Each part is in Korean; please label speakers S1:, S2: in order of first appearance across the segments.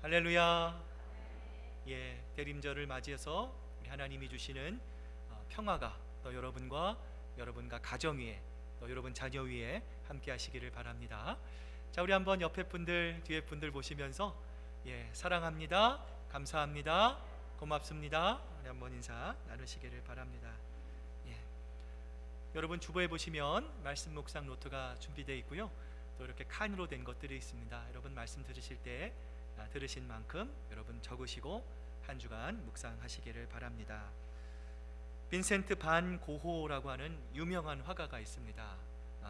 S1: 할렐루야. 대림절을 맞이해서 우리 하나님이 주시는 평화가 또 여러분과 가정 위에, 또 여러분 자녀 위에 함께 하시기를 바랍니다. 자, 우리 한번 옆에 분들, 뒤에 분들 보시면서 사랑합니다, 감사합니다, 고맙습니다, 우리 한번 인사 나누시기를 바랍니다. 여러분 주보에 보시면 말씀 묵상 노트가 준비되어 있고요, 또 이렇게 칸으로 된 것들이 있습니다. 여러분 말씀 들으실 때 들으신 만큼 여러분 적으시고 한 주간 묵상하시기를 바랍니다. 빈센트 반 고호라고 하는 유명한 화가가 있습니다.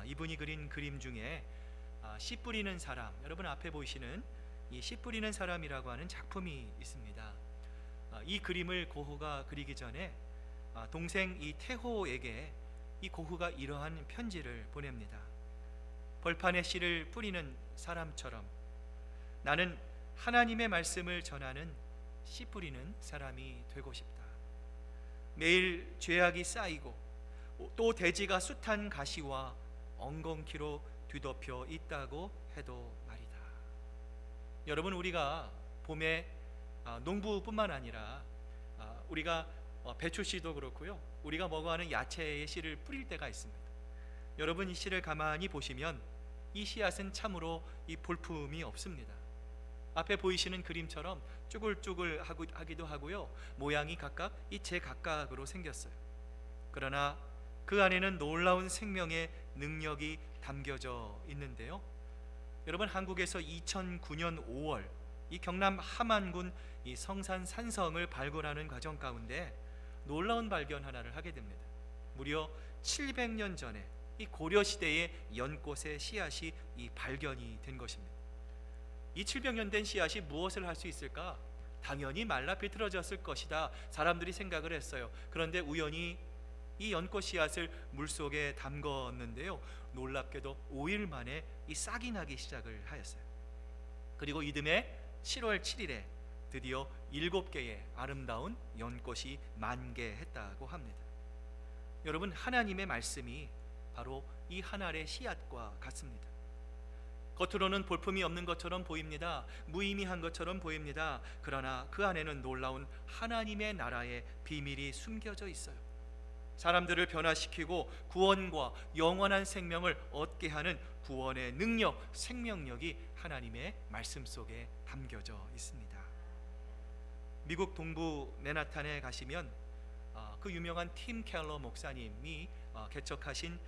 S1: 이분이 그린 그림 중에 씨 뿌리는 사람, 여러분 앞에 보이시는 이 씨 뿌리는 사람이라고 하는 작품이 있습니다. 이 그림을 고호가 그리기 전에 동생 이 태호에게 이 고흐가 이러한 편지를 보냅니다. 벌판에 씨를 뿌리는 사람처럼 나는 하나님의 말씀을 전하는 씨 뿌리는 사람이 되고 싶다. 매일 죄악이 쌓이고 또 대지가 숱한 가시와 엉겅퀴로 뒤덮여 있다고 해도 말이다. 여러분, 우리가 봄에 농부뿐만 아니라 우리가 배추씨도 그렇고요, 우리가 먹어가는 야채의 씨를 뿌릴 때가 있습니다. 여러분, 이 씨를 가만히 보시면 이 씨앗은 참으로 이 볼품이 없습니다. 앞에 보이시는 그림처럼 쭈글쭈글 하기도 하고요, 모양이 각각 이 제각각으로 생겼어요. 그러나 그 안에는 놀라운 생명의 능력이 담겨져 있는데요, 여러분, 한국에서 2009년 5월 이 경남 함안군 이 성산 산성을 발굴하는 과정 가운데 놀라운 발견 하나를 하게 됩니다. 무려 700년 전에 이 고려시대의 연꽃의 씨앗이 이 발견이 된 것입니다. 이 700년 된 씨앗이 무엇을 할 수 있을까? 당연히 말라 비틀어졌을 것이다, 사람들이 생각을 했어요. 그런데 우연히 이 연꽃 씨앗을 물속에 담궜는데요, 놀랍게도 5일 만에 이 싹이 나기 시작을 하였어요. 그리고 이듬해 7월 7일에 드디어 7개의 아름다운 연꽃이 만개했다고 합니다. 여러분, 하나님의 말씀이 바로 이 한 알의 씨앗과 같습니다. 겉으로는 볼품이 없는 것처럼 보입니다. 무의미한 것처럼 보입니다. 그러나 그 안에는 놀라운 하나님의 나라의 비밀이 숨겨져 있어요. 사람들을 변화시키고 구원과 영원한 생명을 얻게 하는 구원의 능력, 생명력이 하나님의 말씀 속에 담겨져 있습니다. 미국 동부 맨하탄에 가시면 그 유명한 팀 켈러 목사님이 개척하신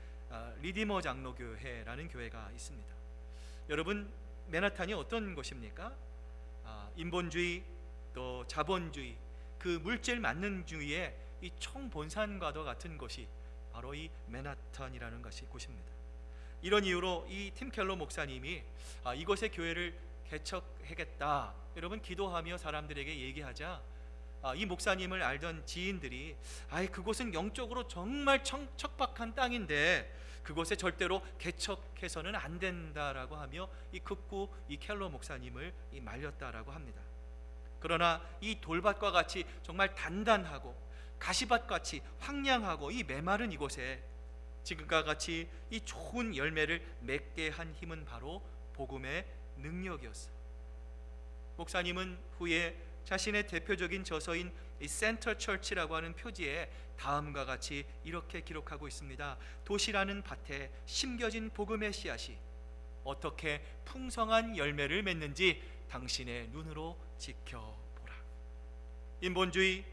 S1: 리디머 장로교회라는 교회가 있습니다. 여러분, 맨하탄이 어떤 곳입니까? 인본주의, 또 자본주의, 그 물질 만능주의의 이 총본산과도 같은 곳이 바로 이 맨하탄이라는 곳입니다. 이런 이유로 이 팀 켈러 목사님이 이곳의 교회를 개척하겠다, 여러분 기도하며 사람들에게 얘기하자 이 목사님을 알던 지인들이 그곳은 영적으로 정말 척박한 땅인데 그곳에 절대로 개척해서는 안 된다라고 하며 이 극구 이 켈러 목사님을 말렸다라고 합니다. 그러나 이 돌밭과 같이 정말 단단하고 가시밭같이 황량하고 이 메마른 이곳에 지금과 같이 이 좋은 열매를 맺게 한 힘은 바로 복음의 능력이었어요. 목사님은 후에 자신의 대표적인 저서인 이 센터 처치라고 하는 표지에 다음과 같이 이렇게 기록하고 있습니다. 도시라는 밭에 심겨진 복음의 씨앗이 어떻게 풍성한 열매를 맺는지 당신의 눈으로 지켜보라. 인본주의,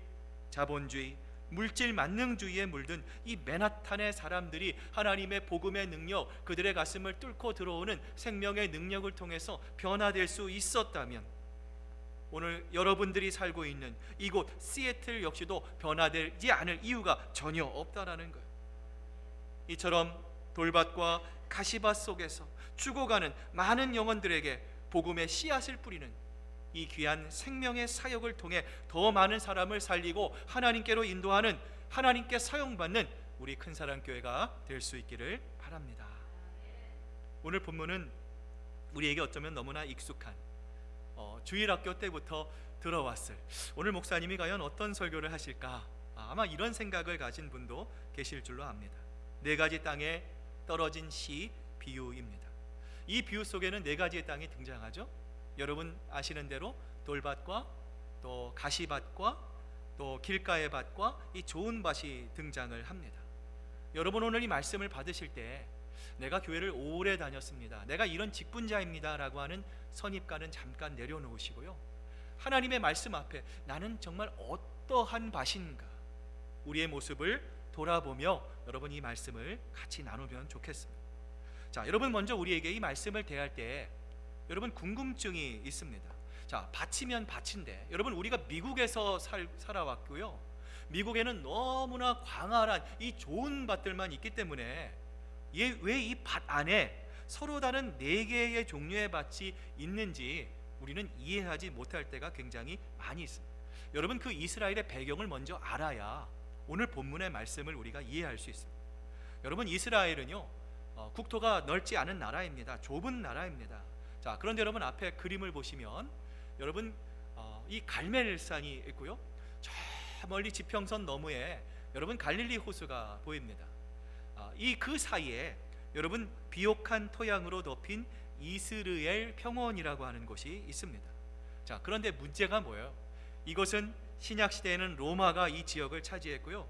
S1: 자본주의, 물질 만능주의에 물든 이 맨하탄의 사람들이 하나님의 복음의 능력, 그들의 가슴을 뚫고 들어오는 생명의 능력을 통해서 변화될 수 있었다면 오늘 여러분들이 살고 있는 이곳 시애틀 역시도 변화되지 않을 이유가 전혀 없다라는 거예요. 이처럼 돌밭과 가시밭 속에서 죽어가는 많은 영혼들에게 복음의 씨앗을 뿌리는 이 귀한 생명의 사역을 통해 더 많은 사람을 살리고 하나님께로 인도하는, 하나님께 사용받는 우리 큰사랑교회가 될 수 있기를 바랍니다. 오늘 본문은 우리에게 어쩌면 너무나 익숙한 주일학교 때부터 들어왔을, 오늘 목사님이 과연 어떤 설교를 하실까, 아마 이런 생각을 가진 분도 계실 줄로 압니다. 4가지 땅에 떨어진 씨 비유입니다. 이 비유 속에는 4가지의 땅이 등장하죠. 여러분 아시는 대로 돌밭과 또 가시밭과 또 길가의 밭과 이 좋은 밭이 등장을 합니다. 여러분 오늘 이 말씀을 받으실 때 내가 교회를 오래 다녔습니다, 내가 이런 직분자입니다 라고 하는 선입관은 잠깐 내려놓으시고요, 하나님의 말씀 앞에 나는 정말 어떠한 밭인가 우리의 모습을 돌아보며 여러분 이 말씀을 같이 나누면 좋겠습니다. 자, 여러분 먼저 우리에게 이 말씀을 대할 때 여러분 궁금증이 있습니다. 자, 밭이면 밭인데 여러분 우리가 미국에서 살아왔고요, 미국에는 너무나 광활한 이 좋은 밭들만 있기 때문에 왜 이 밭 안에 서로 다른 4개의 종류의 밭이 있는지 우리는 이해하지 못할 때가 굉장히 많이 있습니다. 여러분 그 이스라엘의 배경을 먼저 알아야 오늘 본문의 말씀을 우리가 이해할 수 있습니다. 여러분 이스라엘은요 국토가 넓지 않은 나라입니다. 좁은 나라입니다. 자, 그런데 여러분 앞에 그림을 보시면 여러분 이 갈멜산이 있고요, 저 멀리 지평선 너머에 여러분 갈릴리 호수가 보입니다. 이 그 사이에 여러분 비옥한 토양으로 덮인 이스르엘 평원이라고 하는 곳이 있습니다. 자, 그런데 문제가 뭐예요? 이것은 신약 시대에는 로마가 이 지역을 차지했고요,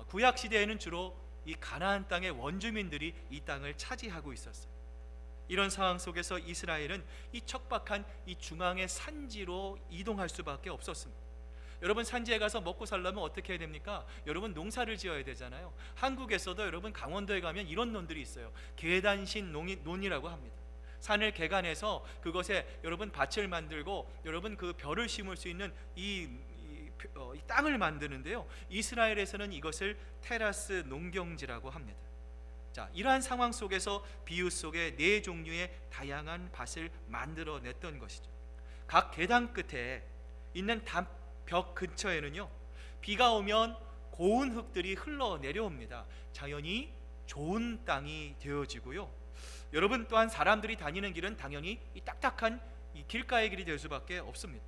S1: 구약 시대에는 주로 이 가나안 땅의 원주민들이 이 땅을 차지하고 있었어요. 이런 상황 속에서 이스라엘은 이 척박한 이 중앙의 산지로 이동할 수밖에 없었습니다. 여러분 산지에 가서 먹고 살려면 어떻게 해야 됩니까? 여러분 농사를 지어야 되잖아요. 한국에서도 여러분 강원도에 가면 이런 논들이 있어요. 계단신 논이라고 합니다. 산을 개간해서 그것에 여러분 밭을 만들고 여러분 그 벼를 심을 수 있는 이 땅을 만드는데요, 이스라엘에서는 이것을 테라스 농경지라고 합니다. 자, 이러한 상황 속에서 비유 속에 4종류의 다양한 밭을 만들어냈던 것이죠. 각 계단 끝에 있는 벽 근처에는요 비가 오면 고운 흙들이 흘러내려옵니다. 자연히 좋은 땅이 되어지고요, 여러분 또한 사람들이 다니는 길은 당연히 이 딱딱한 이 길가의 길이 될 수밖에 없습니다.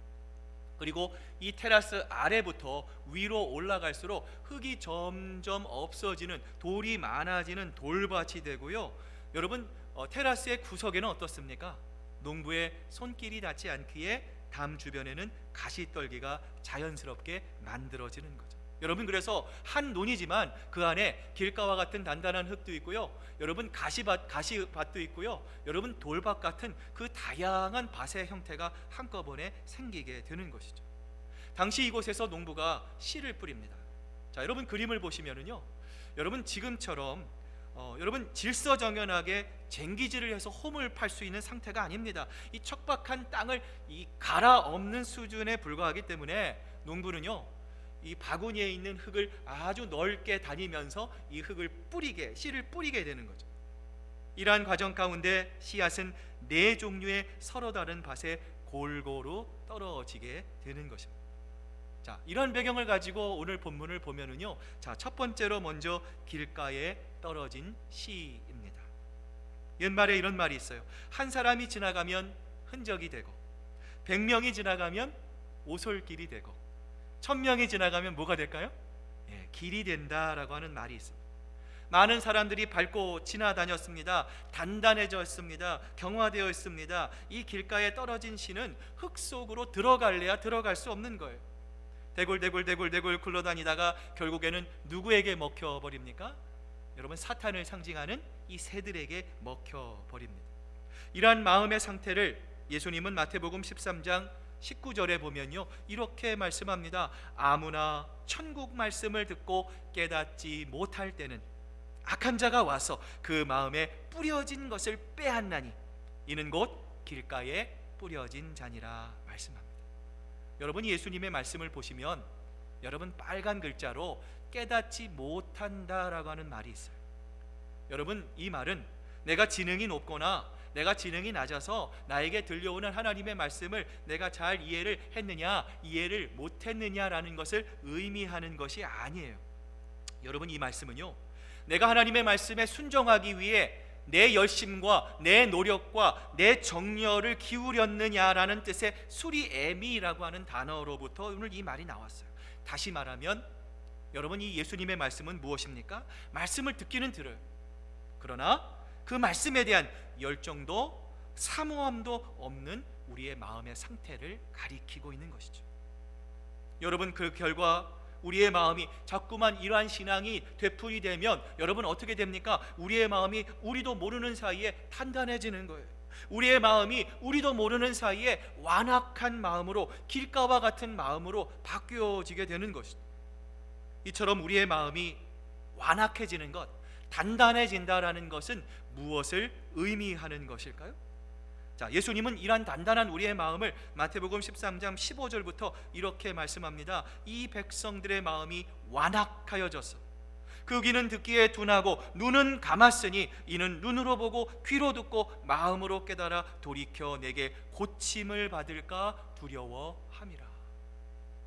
S1: 그리고 이 테라스 아래부터 위로 올라갈수록 흙이 점점 없어지는, 돌이 많아지는 돌밭이 되고요, 여러분 테라스의 구석에는 어떻습니까? 농부의 손길이 닿지 않기에 담 주변에는 가시떨기가 자연스럽게 만들어지는 거죠. 여러분 그래서 한 논이지만 그 안에 길가와 같은 단단한 흙도 있고요, 여러분 가시밭도 있고요, 여러분 돌밭 같은 그 다양한 밭의 형태가 한꺼번에 생기게 되는 것이죠. 당시 이곳에서 농부가 씨를 뿌립니다. 자, 여러분 그림을 보시면은요, 여러분 지금처럼 여러분 질서정연하게 쟁기질을 해서 홈을 팔 수 있는 상태가 아닙니다. 이 척박한 땅을 이 갈아엎는 수준에 불과하기 때문에 농부는요 이 바구니에 있는 흙을 아주 넓게 다니면서 이 흙을 씨를 뿌리게 되는 거죠. 이러한 과정 가운데 씨앗은 4종류의 서로 다른 밭에 골고루 떨어지게 되는 것입니다. 자, 이런 배경을 가지고 오늘 본문을 보면은요, 자, 첫 번째로 먼저 길가에 떨어진 씨입니다. 옛말에 이런 말이 있어요. 한 사람이 지나가면 흔적이 되고 100명이 지나가면 오솔길이 되고 1000명이 지나가면 뭐가 될까요? 길이 된다라고 하는 말이 있습니다. 많은 사람들이 밟고 지나다녔습니다. 단단해졌습니다. 경화되어 있습니다. 이 길가에 떨어진 씨는 흙 속으로 들어갈래야 들어갈 수 없는 거예요. 대굴 굴러다니다가 결국에는 누구에게 먹혀버립니까? 여러분 사탄을 상징하는 이 새들에게 먹혀버립니다. 이러한 마음의 상태를 예수님은 마태복음 13장 19절에 보면요 이렇게 말씀합니다. 아무나 천국 말씀을 듣고 깨닫지 못할 때는 악한 자가 와서 그 마음에 뿌려진 것을 빼앗나니 이는 곧 길가에 뿌려진 자니라 말씀합니다. 여러분이 예수님의 말씀을 보시면 여러분 빨간 글자로 깨닫지 못한다라고 하는 말이 있어요. 여러분 이 말은 내가 지능이 높거나 내가 지능이 낮아서 나에게 들려오는 하나님의 말씀을 내가 잘 이해를 했느냐 이해를 못했느냐라는 것을 의미하는 것이 아니에요. 여러분 이 말씀은요 내가 하나님의 말씀에 순종하기 위해 내 열심과 내 노력과 내 정열을 기울였느냐라는 뜻의 수리에미라고 하는 단어로부터 오늘 이 말이 나왔어요. 다시 말하면 여러분 이 예수님의 말씀은 무엇입니까? 말씀을 듣기는 들어요. 그러나 그 말씀에 대한 열정도 사모함도 없는 우리의 마음의 상태를 가리키고 있는 것이죠. 여러분, 그 결과 우리의 마음이 자꾸만 이러한 신앙이 되풀이 되면 여러분 어떻게 됩니까? 우리의 마음이 우리도 모르는 사이에 단단해지는 거예요. 우리의 마음이 우리도 모르는 사이에 완악한 마음으로, 길가와 같은 마음으로 바뀌어지게 되는 것이죠. 이처럼 우리의 마음이 완악해지는 것, 단단해진다라는 것은 무엇을 의미하는 것일까요? 자, 예수님은 이러한 단단한 우리의 마음을 마태복음 13장 15절부터 이렇게 말씀합니다. 이 백성들의 마음이 완악하여졌어. 그 귀는 듣기에 둔하고 눈은 감았으니 이는 눈으로 보고 귀로 듣고 마음으로 깨달아 돌이켜 내게 고침을 받을까 두려워함이라.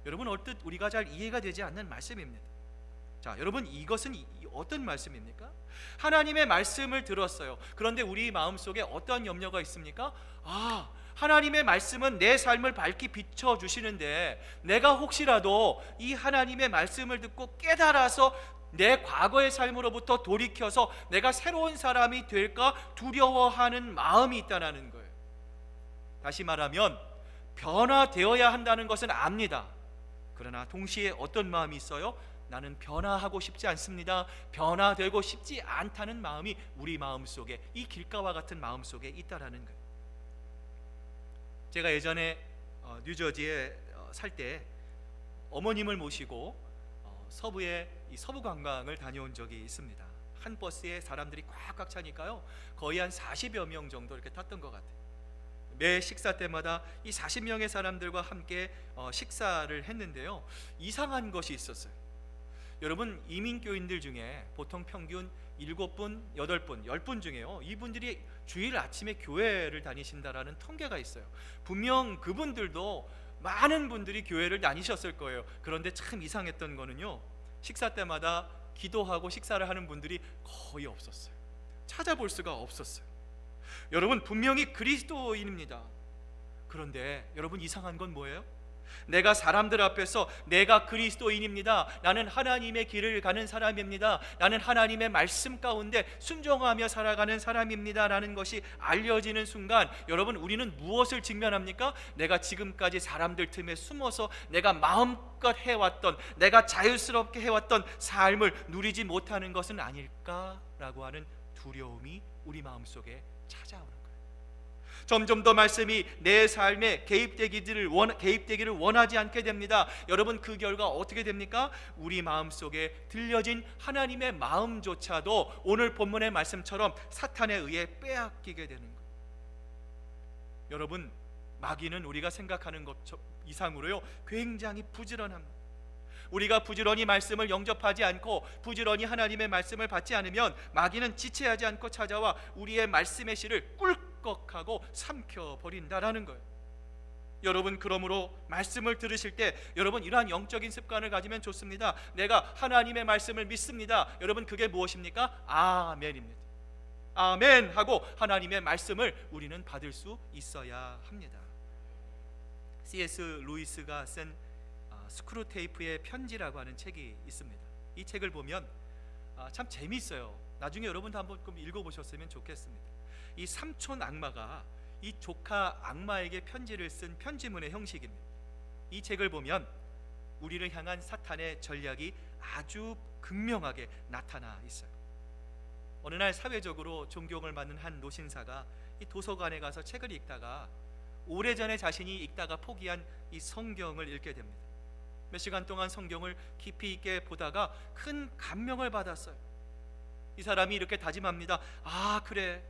S1: 여러분, 얼뜻 우리가 잘 이해가 되지 않는 말씀입니다. 자, 여러분, 이것은 어떤 말씀입니까? 하나님의 말씀을 들었어요. 그런데 우리 마음속에 어떤 염려가 있습니까? 하나님의 말씀은 내 삶을 밝히 비춰주시는데 내가 혹시라도 이 하나님의 말씀을 듣고 깨달아서 내 과거의 삶으로부터 돌이켜서 내가 새로운 사람이 될까 두려워하는 마음이 있다는 거예요. 다시 말하면 변화되어야 한다는 것은 압니다. 그러나 동시에 어떤 마음이 있어요? 나는 변화하고 싶지 않습니다. 변화되고 싶지 않다는 마음이 우리 마음속에, 이 길가와 같은 마음속에 있다라는 거예요. 제가 예전에 뉴저지에 살 때 어머님을 모시고 서부에 이 서부 관광을 다녀온 적이 있습니다. 한 버스에 사람들이 꽉꽉 차니까요, 거의 한 40여 명 정도 이렇게 탔던 것 같아요. 매 식사 때마다 이 40명의 사람들과 함께 식사를 했는데요, 이상한 것이 있었어요. 여러분, 이민교인들 중에 보통 평균 7분, 8분, 10분 중에요, 이분들이 주일 아침에 교회를 다니신다라는 통계가 있어요. 분명 그분들도 많은 분들이 교회를 다니셨을 거예요. 그런데 참 이상했던 거는요, 식사 때마다 기도하고 식사를 하는 분들이 거의 없었어요. 찾아볼 수가 없었어요. 여러분, 분명히 그리스도인입니다. 그런데 여러분, 이상한 건 뭐예요? 내가 사람들 앞에서 내가 그리스도인입니다, 나는 하나님의 길을 가는 사람입니다, 나는 하나님의 말씀 가운데 순종하며 살아가는 사람입니다 라는 것이 알려지는 순간, 여러분, 우리는 무엇을 직면합니까? 내가 지금까지 사람들 틈에 숨어서 내가 마음껏 해왔던, 내가 자유스럽게 해왔던 삶을 누리지 못하는 것은 아닐까라고 하는 두려움이 우리 마음속에 찾아오는 거예요. 점점 더 말씀이 내 삶에 개입되기를 원하지 않게 됩니다. 여러분, 그 결과 어떻게 됩니까? 우리 마음속에 들려진 하나님의 마음조차도 오늘 본문의 말씀처럼 사탄에 의해 빼앗기게 되는 거예요. 여러분, 마귀는 우리가 생각하는 것 이상으로요, 굉장히 부지런합니다. 우리가 부지런히 말씀을 영접하지 않고 부지런히 하나님의 말씀을 받지 않으면 마귀는 지체하지 않고 찾아와 우리의 말씀의 씨를 꿀꺽하고 삼켜버린다라는 거예요. 여러분, 그러므로 말씀을 들으실 때 여러분, 이러한 영적인 습관을 가지면 좋습니다. 내가 하나님의 말씀을 믿습니다. 여러분, 그게 무엇입니까? 아멘입니다. 아멘 하고 하나님의 말씀을 우리는 받을 수 있어야 합니다. C.S. 루이스가 쓴 스크루테이프의 편지라고 하는 책이 있습니다. 이 책을 보면 참 재미있어요. 나중에 여러분도 한번 읽어보셨으면 좋겠습니다. 이 삼촌 악마가 이 조카 악마에게 편지를 쓴 편지문의 형식입니다. 이 책을 보면 우리를 향한 사탄의 전략이 아주 극명하게 나타나 있어요. 어느 날 사회적으로 존경을 받는 한 노신사가 이 도서관에 가서 책을 읽다가 오래전에 자신이 읽다가 포기한 이 성경을 읽게 됩니다. 몇 시간 동안 성경을 깊이 있게 보다가 큰 감명을 받았어요. 이 사람이 이렇게 다짐합니다. 그래,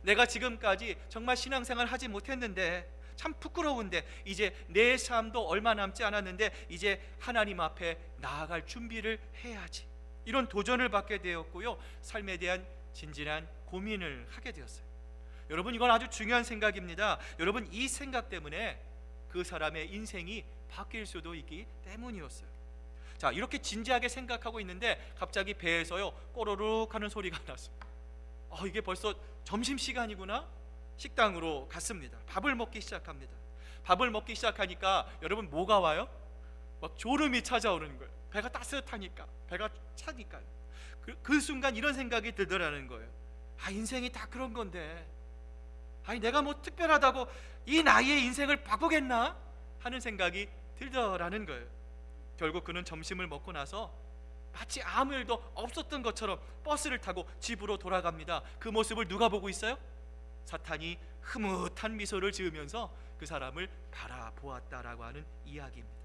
S1: 내가 지금까지 정말 신앙생활 하지 못했는데 참 부끄러운데 이제 내 삶도 얼마 남지 않았는데 이제 하나님 앞에 나아갈 준비를 해야지, 이런 도전을 받게 되었고요, 삶에 대한 진지한 고민을 하게 되었어요. 여러분, 이건 아주 중요한 생각입니다. 여러분, 이 생각 때문에 그 사람의 인생이 바뀔 수도 있기 때문이었어요. 자, 이렇게 진지하게 생각하고 있는데 갑자기 배에서요, 꼬르륵 하는 소리가 났습니다. 이게 벌써 점심시간이구나. 식당으로 갔습니다. 밥을 먹기 시작합니다. 밥을 먹기 시작하니까 여러분, 뭐가 와요? 막 졸음이 찾아오는 거예요. 배가 따뜻하니까, 배가 차니까요. 그 순간 이런 생각이 들더라는 거예요. 인생이 다 그런 건데 아니 내가 뭐 특별하다고 이 나이에 인생을 바꾸겠나 하는 생각이 들더라는 거예요. 결국 그는 점심을 먹고 나서 마치 아무 일도 없었던 것처럼 버스를 타고 집으로 돌아갑니다. 그 모습을 누가 보고 있어요? 사탄이 흐뭇한 미소를 지으면서 그 사람을 바라보았다라고 하는 이야기입니다.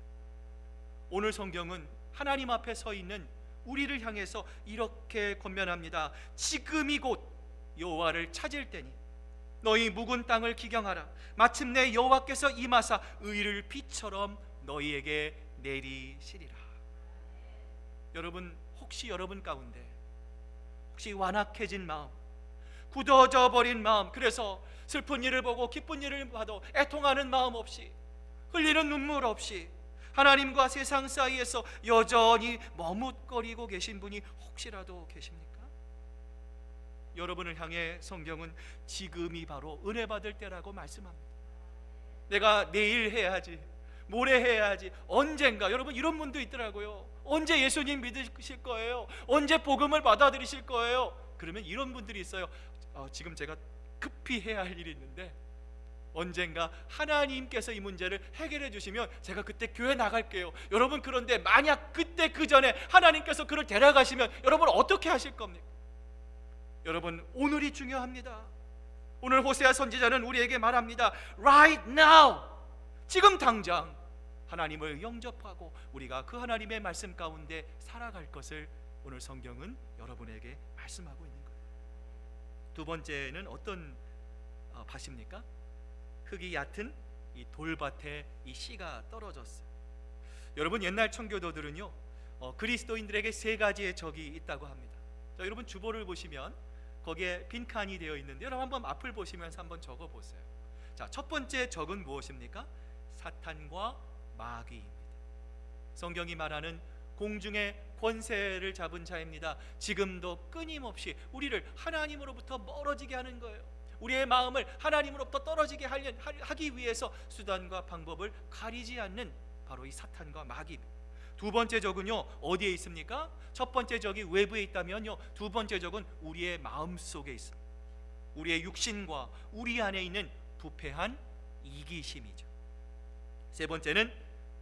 S1: 오늘 성경은 하나님 앞에 서 있는 우리를 향해서 이렇게 권면합니다. 지금이 곧 여호와를 찾을 때니 너희 묵은 땅을 기경하라. 마침내 여호와께서 임하사 의를 비처럼 너희에게 내리시리라. 여러분, 혹시 여러분 가운데 혹시 완악해진 마음, 굳어져 버린 마음, 그래서 슬픈 일을 보고 기쁜 일을 봐도 애통하는 마음 없이, 흘리는 눈물 없이 하나님과 세상 사이에서 여전히 머뭇거리고 계신 분이 혹시라도 계십니까? 여러분을 향해 성경은 지금이 바로 은혜 받을 때라고 말씀합니다. 내가 내일 해야지, 모레 해야지, 언젠가. 여러분, 이런 분도 있더라고요. 언제 예수님 믿으실 거예요? 언제 복음을 받아들이실 거예요? 그러면 이런 분들이 있어요. 지금 제가 급히 해야 할 일이 있는데 언젠가 하나님께서 이 문제를 해결해 주시면 제가 그때 교회 나갈게요. 여러분, 그런데 만약 그때 그 전에 하나님께서 그를 데려가시면 여러분 어떻게 하실 겁니까? 여러분, 오늘이 중요합니다. 오늘 호세아 선지자는 우리에게 말합니다. Right now, 지금 당장 하나님을 영접하고 우리가 그 하나님의 말씀 가운데 살아갈 것을 오늘 성경은 여러분에게 말씀하고 있는 거예요. 두 번째는 어떤 밭입니까? 흙이 얕은 이 돌밭에 이 씨가 떨어졌어요. 여러분, 옛날 청교도들은요 그리스도인들에게 세 가지의 적이 있다고 합니다. 자, 여러분 주보를 보시면 거기에 빈칸이 되어 있는데 여러분 한번 앞을 보시면서 한번 적어 보세요. 자, 첫 번째 적은 무엇입니까? 사탄과 마귀입니다. 성경이 말하는 공중의 권세를 잡은 자입니다. 지금도 끊임없이 우리를 하나님으로부터 멀어지게 하는 거예요. 우리의 마음을 하나님으로부터 떨어지게 하기 위해서 수단과 방법을 가리지 않는 바로 이 사탄과 마귀입니다. 두 번째 적은요 어디에 있습니까? 첫 번째 적이 외부에 있다면요, 두 번째 적은 우리의 마음 속에 있습니다. 우리의 육신과 우리 안에 있는 부패한 이기심이죠. 세 번째는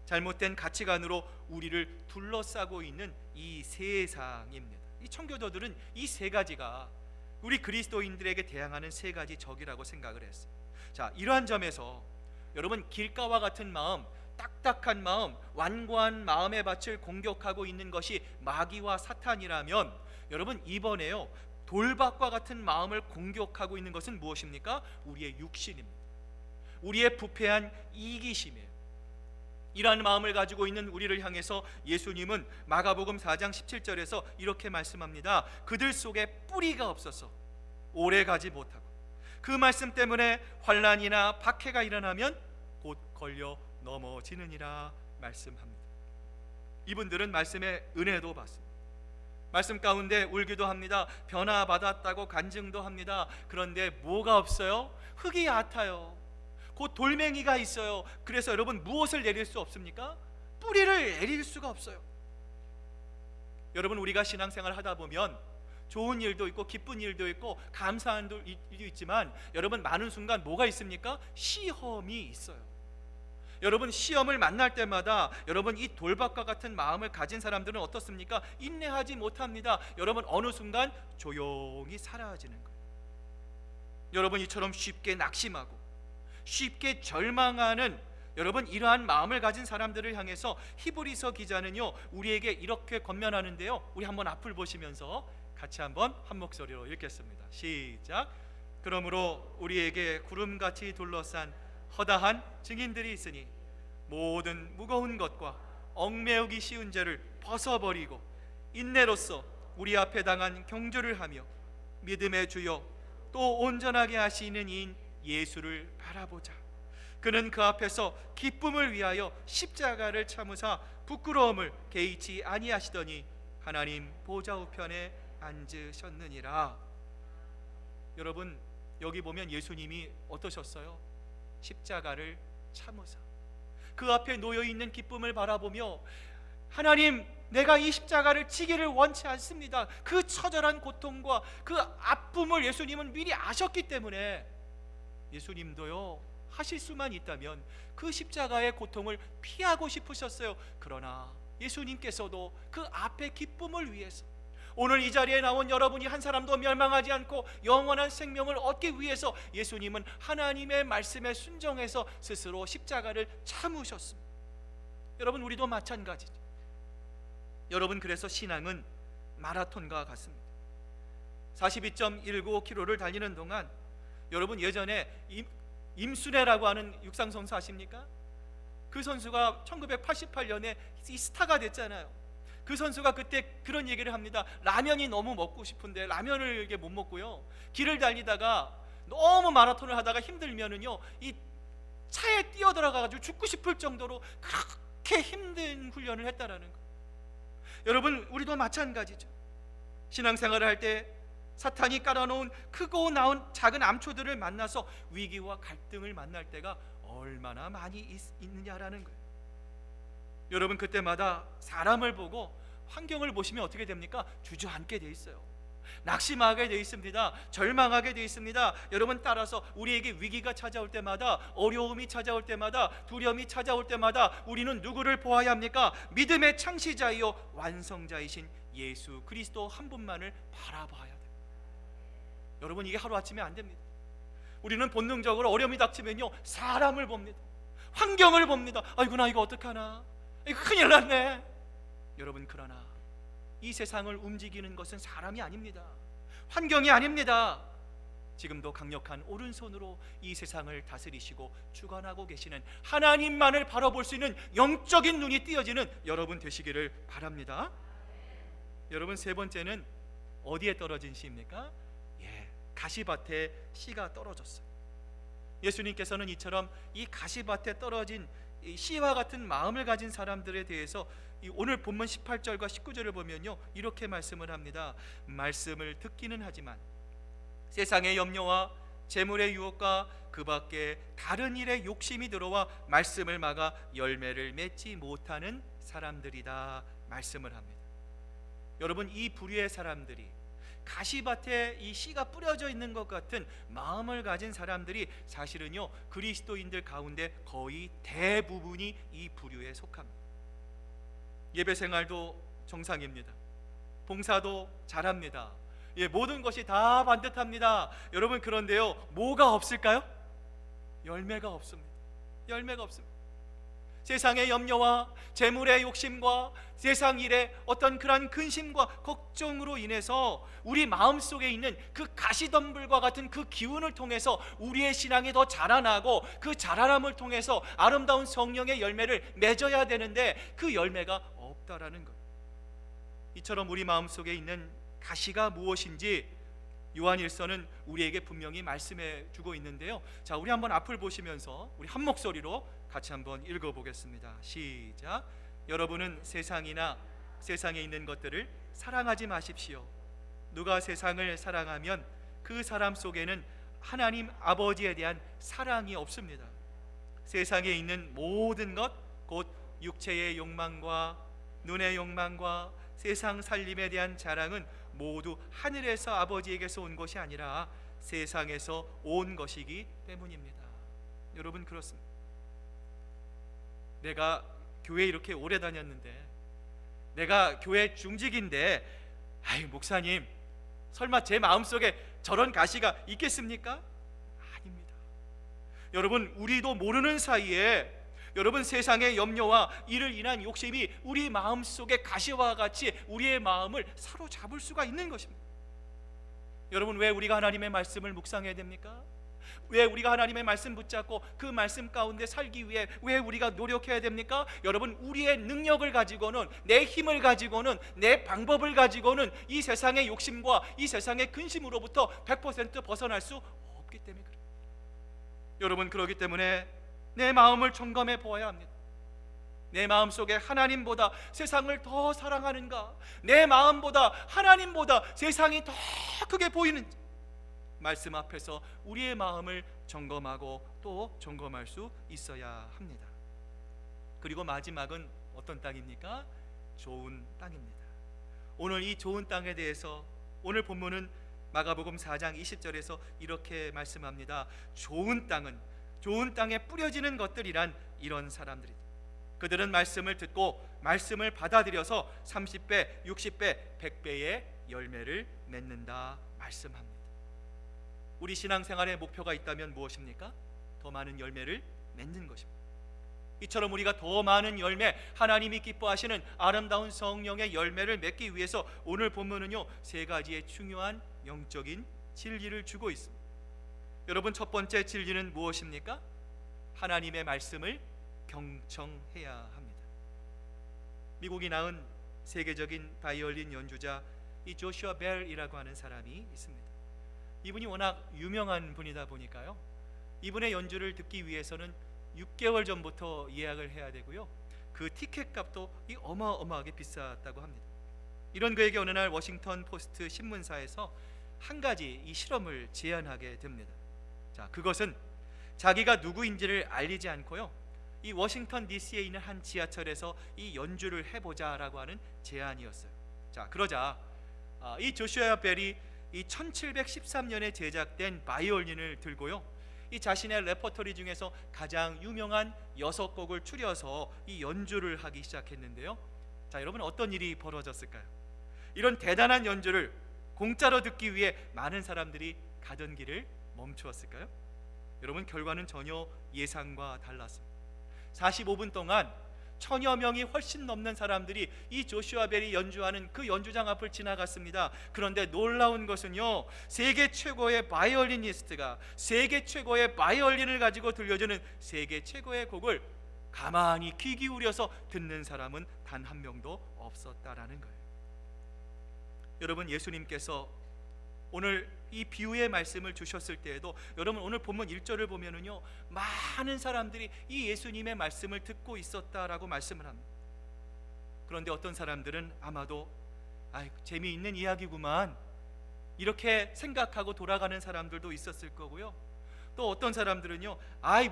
S1: 잘못된 가치관으로 우리를 둘러싸고 있는 이 세상입니다. 이 청교도들은 이 세 가지가 우리 그리스도인들에게 대항하는 세 가지 적이라고 생각을 했어요. 자, 이러한 점에서 여러분, 길가와 같은 마음, 딱딱한 마음, 완고한 마음의 밭을 공격하고 있는 것이 마귀와 사탄이라면, 여러분 이번에요 돌밭과 같은 마음을 공격하고 있는 것은 무엇입니까? 우리의 육신입니다. 우리의 부패한 이기심이에요. 이러한 마음을 가지고 있는 우리를 향해서 예수님은 마가복음 4장 17절에서 이렇게 말씀합니다. 그들 속에 뿌리가 없어서 오래 가지 못하고 그 말씀 때문에 환난이나 박해가 일어나면 곧 걸려 넘어지느니라 말씀합니다. 이분들은 말씀의 은혜도 받습니다. 말씀 가운데 울기도 합니다. 변화받았다고 간증도 합니다. 그런데 뭐가 없어요? 흙이 얕아요. 곧 돌멩이가 있어요. 그래서 여러분 무엇을 내릴 수 없습니까? 뿌리를 내릴 수가 없어요. 여러분, 우리가 신앙생활 하다 보면 좋은 일도 있고 기쁜 일도 있고 감사한 일도 있지만 여러분 많은 순간 뭐가 있습니까? 시험이 있어요. 여러분, 시험을 만날 때마다 여러분 이 돌밭과 같은 마음을 가진 사람들은 어떻습니까? 인내하지 못합니다. 여러분 어느 순간 조용히 사라지는 거예요. 여러분, 이처럼 쉽게 낙심하고 쉽게 절망하는 여러분 이러한 마음을 가진 사람들을 향해서 히브리서 기자는요 우리에게 이렇게 권면하는데요, 우리 한번 앞을 보시면서 같이 한번 한 목소리로 읽겠습니다. 시작. 그러므로 우리에게 구름같이 둘러싼 허다한 증인들이 있으니 모든 무거운 것과 얽매우기 쉬운 죄를 벗어버리고 인내로써 우리 앞에 당한 경주를 하며 믿음의 주요 또 온전하게 하시는 이인 예수를 바라보자. 그는 그 앞에서 기쁨을 위하여 십자가를 참으사 부끄러움을 개의치 아니하시더니 하나님 보좌 우편에 앉으셨느니라. 여러분, 여기 보면 예수님이 어떠셨어요? 십자가를 참으사 그 앞에 놓여있는 기쁨을 바라보며 하나님, 내가 이 십자가를 지기를 원치 않습니다. 그 처절한 고통과 그 아픔을 예수님은 미리 아셨기 때문에 예수님도요, 하실 수만 있다면 그 십자가의 고통을 피하고 싶으셨어요. 그러나 예수님께서도 그 앞에 기쁨을 위해서, 오늘 이 자리에 나온 여러분이 한 사람도 멸망하지 않고 영원한 생명을 얻기 위해서 예수님은 하나님의 말씀에 순종해서 스스로 십자가를 참으셨습니다. 여러분, 우리도 마찬가지죠. 여러분, 그래서 신앙은 마라톤과 같습니다. 42.195km를 달리는 동안, 여러분 예전에 임순애라고 하는 육상 선수 아십니까? 그 선수가 1988년에 이 스타가 됐잖아요. 그 선수가 그때 그런 얘기를 합니다. 라면이 너무 먹고 싶은데 라면을 이게 못 먹고요, 길을 달리다가 너무 마라톤을 하다가 힘들면은요, 이 차에 뛰어들어가가지고 죽고 싶을 정도로 그렇게 힘든 훈련을 했다라는 거. 여러분, 우리도 마찬가지죠. 신앙생활을 할 때 사탄이 깔아놓은 크고 나은 작은 암초들을 만나서 위기와 갈등을 만날 때가 얼마나 많이 있느냐라는 거예요. 여러분, 그때마다 사람을 보고 환경을 보시면 어떻게 됩니까? 주저앉게 돼 있어요. 낙심하게 돼 있습니다. 절망하게 돼 있습니다. 여러분, 따라서 우리에게 위기가 찾아올 때마다, 어려움이 찾아올 때마다, 두려움이 찾아올 때마다 우리는 누구를 보아야 합니까? 믿음의 창시자이요 완성자이신 예수 그리스도 한 분만을 바라봐야 돼요. 여러분, 이게 하루아침에 안 됩니다. 우리는 본능적으로 어려움이 닥치면요, 사람을 봅니다. 환경을 봅니다. 아이고, 나 이거 어떡하나, 이거 큰일 났네. 여러분, 그러나 이 세상을 움직이는 것은 사람이 아닙니다. 환경이 아닙니다. 지금도 강력한 오른손으로 이 세상을 다스리시고 주관하고 계시는 하나님만을 바라볼 수 있는 영적인 눈이 띄어지는 여러분 되시기를 바랍니다. 여러분, 세 번째는 어디에 떨어진 씨입니까? 가시밭에 씨가 떨어졌어요. 예수님께서는 이처럼 이 가시밭에 떨어진 이 씨와 같은 마음을 가진 사람들에 대해서 오늘 본문 18절과 19절을 보면요, 이렇게 말씀을 합니다. 말씀을 듣기는 하지만 세상의 염려와 재물의 유혹과 그 밖에 다른 일에 욕심이 들어와 말씀을 막아 열매를 맺지 못하는 사람들이다 말씀을 합니다. 여러분, 이 부류의 사람들이, 가시밭에 이 씨가 뿌려져 있는 것 같은 마음을 가진 사람들이 사실은요, 그리스도인들 가운데 거의 대부분이 이 부류에 속합니다. 예배 생활도 정상입니다. 봉사도 잘합니다. 모든 것이 다 반듯합니다. 여러분, 그런데요, 뭐가 없을까요? 열매가 없습니다. 열매가 없습니다. 세상의 염려와 재물의 욕심과 세상 일의 어떤 그런 근심과 걱정으로 인해서 우리 마음속에 있는 그 가시덤불과 같은 그 기운을 통해서 우리의 신앙이 더 자라나고, 그 자라남을 통해서 아름다운 성령의 열매를 맺어야 되는데 그 열매가 없다라는 것. 이처럼 우리 마음속에 있는 가시가 무엇인지 요한일서는 우리에게 분명히 말씀해 주고 있는데요. 자, 우리 한번 앞을 보시면서 우리 한 목소리로 같이 한번 읽어보겠습니다. 시작. 여러분은 세상이나 세상에 있는 것들을 사랑하지 마십시오. 누가 세상을 사랑하면 그 사람 속에는 하나님 아버지에 대한 사랑이 없습니다. 세상에 있는 모든 것, 곧 육체의 욕망과 눈의 욕망과 세상 살림에 대한 자랑은 모두 하늘에서 아버지에게서 온 것이 아니라 세상에서 온 것이기 때문입니다. 여러분, 그렇습니다. 내가 교회 이렇게 오래 다녔는데, 내가 교회 중직인데, 목사님, 설마 제 마음속에 저런 가시가 있겠습니까? 아닙니다. 여러분, 우리도 모르는 사이에 여러분, 세상의 염려와 이를 인한 욕심이 우리 마음속에 가시와 같이 우리의 마음을 사로잡을 수가 있는 것입니다. 여러분, 왜 우리가 하나님의 말씀을 묵상해야 됩니까? 왜 우리가 하나님의 말씀 붙잡고 그 말씀 가운데 살기 위해 왜 우리가 노력해야 됩니까? 여러분, 우리의 능력을 가지고는, 내 힘을 가지고는, 내 방법을 가지고는 이 세상의 욕심과 이 세상의 근심으로부터 100% 벗어날 수 없기 때문에 그래요. 여러분, 그렇기 때문에 내 마음을 점검해 보아야 합니다. 내 마음속에 하나님보다 세상을 더 사랑하는가, 내 마음보다 하나님보다 세상이 더 크게 보이는지 말씀 앞에서 우리의 마음을 점검하고 또 점검할 수 있어야 합니다. 그리고 마지막은 어떤 땅입니까? 좋은 땅입니다. 오늘 이 좋은 땅에 대해서 오늘 본문은 마가복음 4장 20절에서 이렇게 말씀합니다. 좋은 땅에 뿌려지는 것들이란 이런 사람들이, 그들은 말씀을 듣고 말씀을 받아들여서 30배, 60배, 100배의 열매를 맺는다 말씀합니다. 우리 신앙생활의 목표가 있다면 무엇입니까? 더 많은 열매를 맺는 것입니다. 이처럼 우리가 더 많은 열매, 하나님이 기뻐하시는 아름다운 성령의 열매를 맺기 위해서 오늘 본문은요, 세 가지의 중요한 영적인 진리를 주고 있습니다. 여러분, 첫 번째 진리는 무엇입니까? 하나님의 말씀을 경청해야 합니다. 미국이 낳은 세계적인 바이올린 연주자 이 조슈아 벨이라고 하는 사람이 있습니다. 이분이 워낙 유명한 분이다 보니까요, 이분의 연주를 듣기 위해서는 6개월 전부터 예약을 해야 되고요, 그 티켓 값도 어마어마하게 비쌌다고 합니다. 이런 그에게 어느 날 워싱턴 포스트 신문사에서 한 가지 이 실험을 제안하게 됩니다. 자, 그것은 자기가 누구인지를 알리지 않고요, 이 워싱턴 DC에 있는 한 지하철에서 이 연주를 해보자라고 하는 제안이었어요. 자, 그러자 이 조슈아 벨이 이 1713년에 제작된 바이올린을 들고요, 이 자신의 레퍼토리 중에서 가장 유명한 6곡을 추려서 이 연주를 하기 시작했는데요. 자, 여러분, 어떤 일이 벌어졌을까요? 이런 대단한 연주를 공짜로 듣기 위해 많은 사람들이 가던 길을 멈추었을까요? 여러분, 결과는 전혀 예상과 달랐습니다. 45분 동안 1000여 명이 훨씬 넘는 사람들이 이 조슈아 벨이 연주하는 그 연주장 앞을 지나갔습니다. 그런데 놀라운 것은요, 세계 최고의 바이올리니스트가 세계 최고의 바이올린을 가지고 들려주는 세계 최고의 곡을 가만히 귀 기울여서 듣는 사람은 단 한 명도 없었다라는 거예요. 여러분, 예수님께서 오늘 이 비유의 말씀을 주셨을 때에도, 여러분 오늘 본문 1절을 보면은요, 많은 사람들이 이 예수님의 말씀을 듣고 있었다라고 말씀을 합니다. 그런데 어떤 사람들은 아마도 재미있는 이야기구만 이렇게 생각하고 돌아가는 사람들도 있었을 거고요, 또 어떤 사람들은요,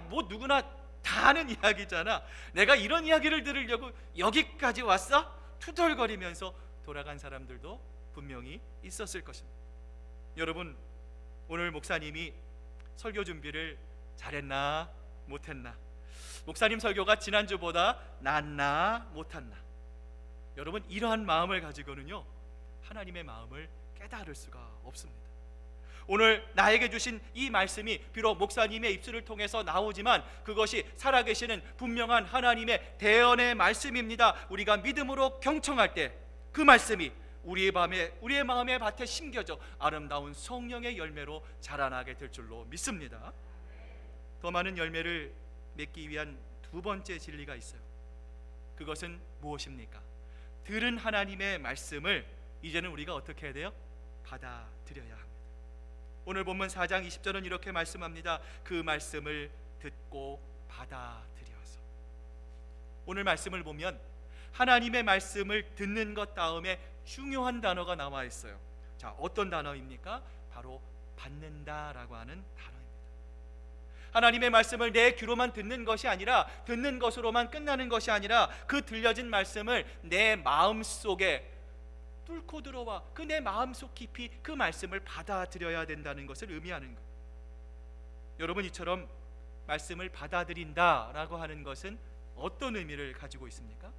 S1: 뭐 누구나 다 아는 이야기잖아, 내가 이런 이야기를 들으려고 여기까지 왔어? 투덜거리면서 돌아간 사람들도 분명히 있었을 것입니다. 여러분, 오늘 목사님이 설교 준비를 잘했나 못했나, 목사님 설교가 지난주보다 낫나 못했나, 여러분 이러한 마음을 가지고는요, 하나님의 마음을 깨달을 수가 없습니다. 오늘 나에게 주신 이 말씀이 비록 목사님의 입술을 통해서 나오지만 그것이 살아계시는 분명한 하나님의 대언의 말씀입니다. 우리가 믿음으로 경청할 때 그 말씀이 우리의 마음의 밭에 심겨져 아름다운 성령의 열매로 자라나게 될 줄로 믿습니다. 더 많은 열매를 맺기 위한 두 번째 진리가 있어요. 그것은 무엇입니까? 들은 하나님의 말씀을 이제는 우리가 어떻게 해야 돼요? 받아들여야 합니다. 오늘 본문 4장 20절은 이렇게 말씀합니다. 그 말씀을 듣고 받아들여서. 오늘 말씀을 보면 하나님의 말씀을 듣는 것 다음에 중요한 단어가 나와 있어요. 자, 어떤 단어입니까? 바로 받는다라고 하는 단어입니다. 하나님의 말씀을 내 귀로만 듣는 것이 아니라, 듣는 것으로만 끝나는 것이 아니라, 그 들려진 말씀을 내 마음속에 뚫고 들어와 그 내 마음속 깊이 그 말씀을 받아들여야 된다는 것을 의미하는 거예요. 여러분, 이처럼 말씀을 받아들인다라고 하는 것은 어떤 의미를 가지고 있습니까?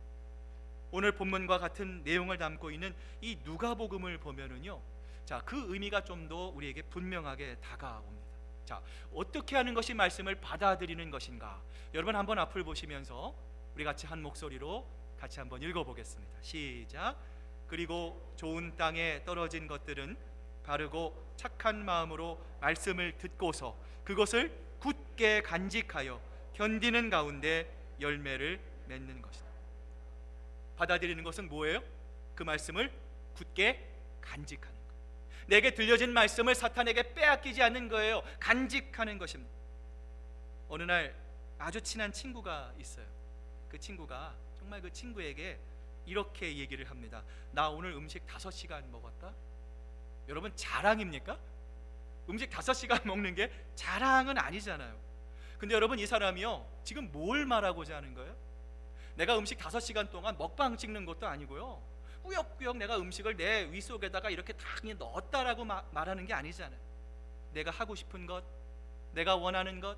S1: 오늘 본문과 같은 내용을 담고 있는 이 누가복음을 보면은요, 자, 그 의미가 좀 더 우리에게 분명하게 다가옵니다. 자, 어떻게 하는 것이 말씀을 받아들이는 것인가? 여러분 한번 앞을 보시면서 우리 같이 한 목소리로 같이 한번 읽어보겠습니다. 시작. 그리고 좋은 땅에 떨어진 것들은 바르고 착한 마음으로 말씀을 듣고서 그것을 굳게 간직하여 견디는 가운데 열매를 맺는 것이다. 받아들이는 것은 뭐예요? 그 말씀을 굳게 간직하는 거예요. 내게 들려진 말씀을 사탄에게 빼앗기지 않는 거예요. 간직하는 것입니다. 어느 날 아주 친한 친구가 있어요. 그 친구가 정말 그 친구에게 이렇게 얘기를 합니다. 나 오늘 음식 5시간 먹었다. 여러분, 자랑입니까? 음식 5시간 먹는 게 자랑은 아니잖아요. 근데 여러분, 이 사람이요, 지금 뭘 말하고자 하는 거예요? 내가 음식 5시간 동안 먹방 찍는 것도 아니고요, 꾸역꾸역 내가 음식을 내 위 속에다가 이렇게 다 그냥 넣었다라고 말하는 게 아니잖아요. 내가 하고 싶은 것, 내가 원하는 것,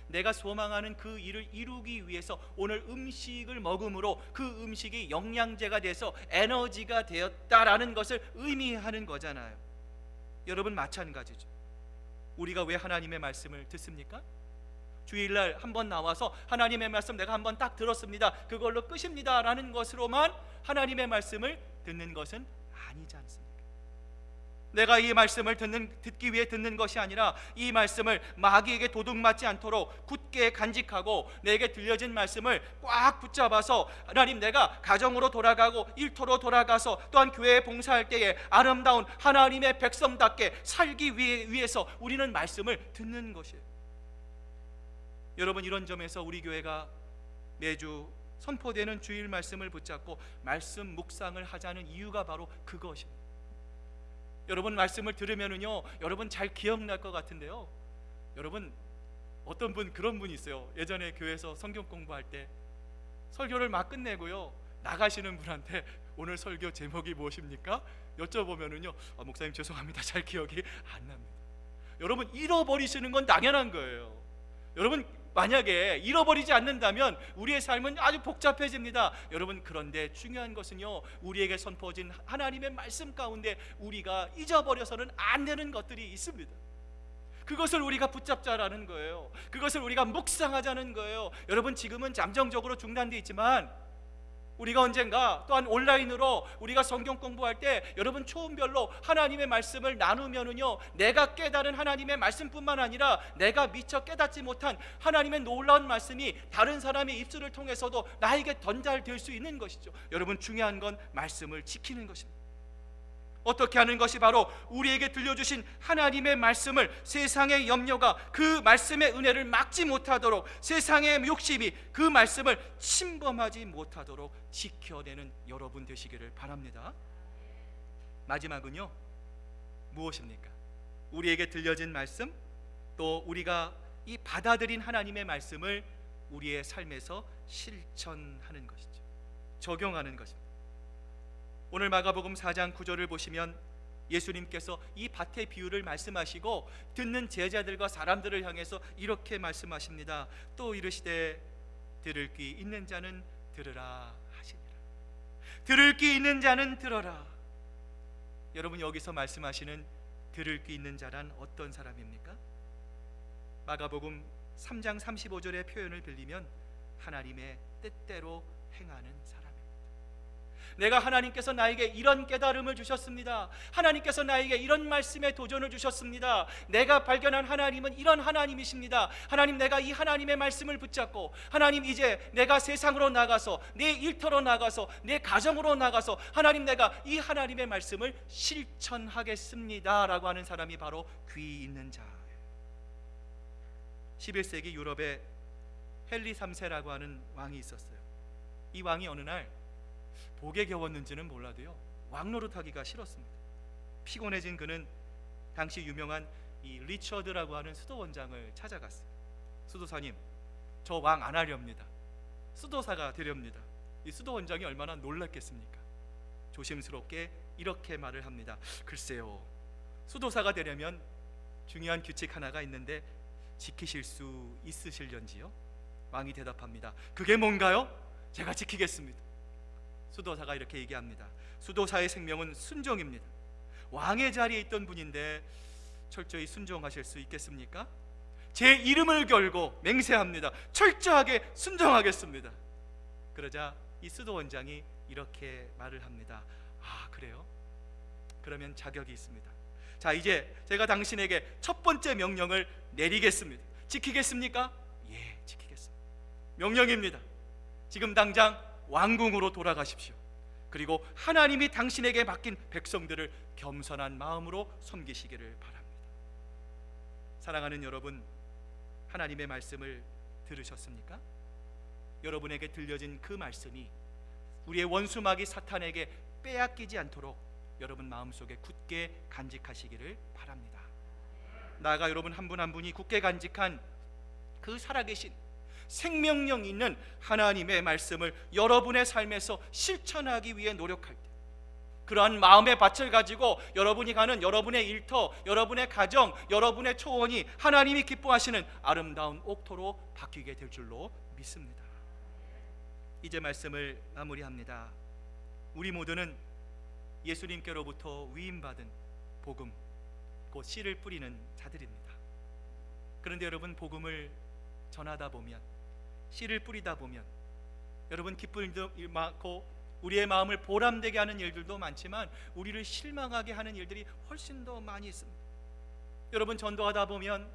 S1: 내가 소망하는 그 일을 이루기 위해서 오늘 음식을 먹음으로 그 음식이 영양제가 돼서 에너지가 되었다라는 것을 의미하는 거잖아요. 여러분, 마찬가지죠. 우리가 왜 하나님의 말씀을 듣습니까? 주일날 한번 나와서 하나님의 말씀 내가 한번 딱 들었습니다, 그걸로 끝입니다 라는 것으로만 하나님의 말씀을 듣는 것은 아니지 않습니까? 내가 이 말씀을 듣기 위해 듣는 것이 아니라 이 말씀을 마귀에게 도둑맞지 않도록 굳게 간직하고 내게 들려진 말씀을 꽉 붙잡아서 하나님, 내가 가정으로 돌아가고 일터로 돌아가서 또한 교회에 봉사할 때에 아름다운 하나님의 백성답게 살기 위해서 우리는 말씀을 듣는 것이에요. 여러분, 이런 점에서 우리 교회가 매주 선포되는 주일 말씀을 붙잡고 말씀 묵상을 하자는 이유가 바로 그것입니다. 여러분, 말씀을 들으면은요, 여러분 잘 기억날 것 같은데요, 여러분, 어떤 분, 그런 분이 있어요. 예전에 교회에서 성경 공부할 때 설교를 막 끝내고요, 나가시는 분한테 오늘 설교 제목이 무엇입니까? 여쭤보면은요, 목사님 죄송합니다, 잘 기억이 안 납니다. 여러분, 잃어버리시는 건 당연한 거예요. 여러분, 만약에 잃어버리지 않는다면 우리의 삶은 아주 복잡해집니다. 여러분, 그런데 중요한 것은요, 우리에게 선포진 하나님의 말씀 가운데 우리가 잊어버려서는 안 되는 것들이 있습니다. 그것을 우리가 붙잡자라는 거예요. 그것을 우리가 묵상하자는 거예요. 여러분, 지금은 잠정적으로 중단되어 있지만 우리가 언젠가 또한 온라인으로 우리가 성경 공부할 때 여러분 초음별로 하나님의 말씀을 나누면은요, 내가 깨달은 하나님의 말씀뿐만 아니라 내가 미처 깨닫지 못한 하나님의 놀라운 말씀이 다른 사람의 입술을 통해서도 나에게 전달될 수 있는 것이죠. 여러분, 중요한 건 말씀을 지키는 것입니다. 어떻게 하는 것이 바로 우리에게 들려주신 하나님의 말씀을 세상의 염려가 그 말씀의 은혜를 막지 못하도록, 세상의 욕심이 그 말씀을 침범하지 못하도록 지켜내는 여러분 되시기를 바랍니다. 마지막은요, 무엇입니까? 우리에게 들려진 말씀, 또 우리가 이 받아들인 하나님의 말씀을 우리의 삶에서 실천하는 것이죠. 적용하는 것입니다. 오늘 마가복음 4장 9절을 보시면 예수님께서 이 밭의 비유를 말씀하시고 듣는 제자들과 사람들을 향해서 이렇게 말씀하십니다. 또 이르시되 들을 귀 있는 자는 들으라 하시니라. 들을 귀 있는 자는 들어라. 여러분, 여기서 말씀하시는 들을 귀 있는 자란 어떤 사람입니까? 마가복음 3장 35절의 표현을 빌리면 하나님의 뜻대로 행하는 사람. 내가 하나님께서 나에게 이런 깨달음을 주셨습니다. 하나님께서 나에게 이런 말씀의 도전을 주셨습니다. 내가 발견한 하나님은 이런 하나님이십니다. 하나님, 내가 이 하나님의 말씀을 붙잡고 하나님, 이제 내가 세상으로 나가서 내 일터로 나가서 내 가정으로 나가서 하나님, 내가 이 하나님의 말씀을 실천하겠습니다 라고 하는 사람이 바로 귀 있는 자예요. 11세기 유럽에 헨리 3세라고 하는 왕이 있었어요. 이 왕이 어느 날 복에 겨웠는지는 몰라도요, 왕 노릇하기가 싫었습니다. 피곤해진 그는 당시 유명한 이 리처드라고 하는 수도원장을 찾아갔어요. 수도사님, 저 왕 안 하렵니다. 수도사가 되렵니다. 이 수도원장이 얼마나 놀랐겠습니까? 조심스럽게 이렇게 말을 합니다. 글쎄요, 수도사가 되려면 중요한 규칙 하나가 있는데 지키실 수 있으실런지요? 왕이 대답합니다. 그게 뭔가요? 제가 지키겠습니다. 수도사가 이렇게 얘기합니다. 수도사의 생명은 순종입니다. 왕의 자리에 있던 분인데 철저히 순종하실 수 있겠습니까? 제 이름을 걸고 맹세합니다. 철저하게 순종하겠습니다. 그러자 이 수도원장이 이렇게 말을 합니다. 아, 그래요? 그러면 자격이 있습니다. 자, 이제 제가 당신에게 첫 번째 명령을 내리겠습니다. 지키겠습니까? 예, 지키겠습니다. 명령입니다. 지금 당장 왕궁으로 돌아가십시오. 그리고 하나님이 당신에게 맡긴 백성들을 겸손한 마음으로 섬기시기를 바랍니다. 사랑하는 여러분, 하나님의 말씀을 들으셨습니까? 여러분에게 들려진 그 말씀이 우리의 원수 마귀 사탄에게 빼앗기지 않도록 여러분 마음속에 굳게 간직하시기를 바랍니다. 나아가 여러분 한 분 한 분이 굳게 간직한 그 살아계신 생명력 있는 하나님의 말씀을 여러분의 삶에서 실천하기 위해 노력할 때 그러한 마음의 밭을 가지고 여러분이 가는 여러분의 일터, 여러분의 가정, 여러분의 초원이 하나님이 기뻐하시는 아름다운 옥토로 바뀌게 될 줄로 믿습니다. 이제 말씀을 마무리합니다. 우리 모두는 예수님께로부터 위임받은 복음, 곧 씨를 뿌리는 자들입니다. 그런데 여러분, 복음을 전하다 보면, 씨를 뿌리다 보면 여러분, 기쁨도 많고 우리의 마음을 보람되게 하는 일들도 많지만 우리를 실망하게 하는 일들이 훨씬 더 많이 있습니다. 여러분, 전도하다 보면,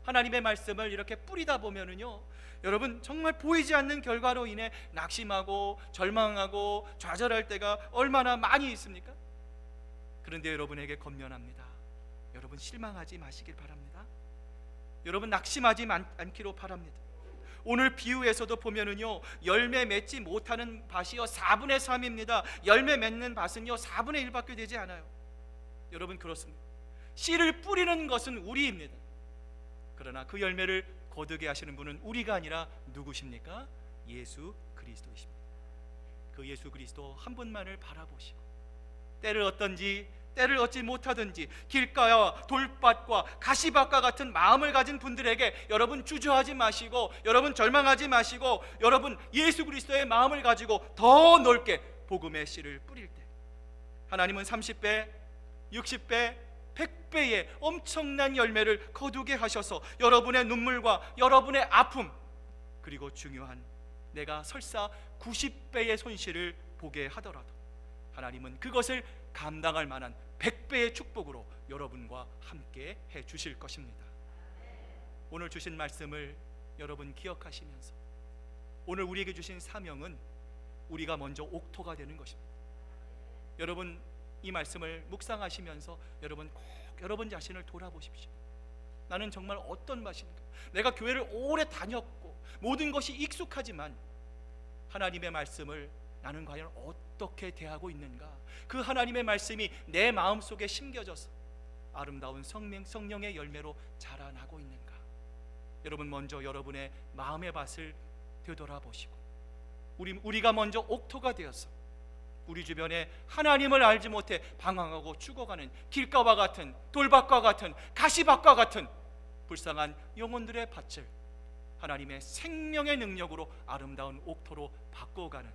S1: 하나님의 말씀을 이렇게 뿌리다 보면은요, 여러분, 정말 보이지 않는 결과로 인해 낙심하고 절망하고 좌절할 때가 얼마나 많이 있습니까? 그런데 여러분에게 권면합니다. 여러분, 실망하지 마시길 바랍니다. 여러분, 낙심하지 않기로 바랍니다. 오늘 비유에서도 보면은요, 열매 맺지 못하는 밭이요 4분의 3입니다. 열매 맺는 밭은요 4분의 1밖에 되지 않아요. 여러분, 그렇습니다. 씨를 뿌리는 것은 우리입니다. 그러나 그 열매를 거두게 하시는 분은 우리가 아니라 누구십니까? 예수 그리스도이십니다. 그 예수 그리스도 한 분만을 바라보시고, 때를 얻든지 때를 얻지 못하든지 길가와 돌밭과 가시밭과 같은 마음을 가진 분들에게 여러분, 주저하지 마시고, 여러분 절망하지 마시고, 여러분 예수 그리스도의 마음을 가지고 더 넓게 복음의 씨를 뿌릴 때 하나님은 30배, 60배, 100배의 엄청난 열매를 거두게 하셔서 여러분의 눈물과 여러분의 아픔, 그리고 중요한 내가 설사 90배의 손실을 보게 하더라도 하나님은 그것을 감당할 만한 100배의 축복으로 여러분과 함께 해 주실 것입니다. 오늘 주신 말씀을 여러분 기억하시면서, 오늘 우리에게 주신 사명은 우리가 먼저 옥토가 되는 것입니다. 여러분, 이 말씀을 묵상하시면서 여러분 꼭 여러분 자신을 돌아보십시오. 나는 정말 어떤 맛인가? 내가 교회를 오래 다녔고 모든 것이 익숙하지만 하나님의 말씀을 나는 과연 어떻게 대하고 있는가? 그 하나님의 말씀이 내 마음속에 심겨져서 아름다운 성령의 열매로 자라나고 있는가? 여러분, 먼저 여러분의 마음의 밭을 되돌아보시고, 우리가 먼저 옥토가 되어서 우리 주변에 하나님을 알지 못해 방황하고 죽어가는 길가와 같은 돌밭과 같은 가시밭과 같은 불쌍한 영혼들의 밭을 하나님의 생명의 능력으로 아름다운 옥토로 바꿔가는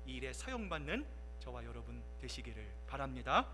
S1: 이 일에 사용받는 저와 여러분 되시기를 바랍니다.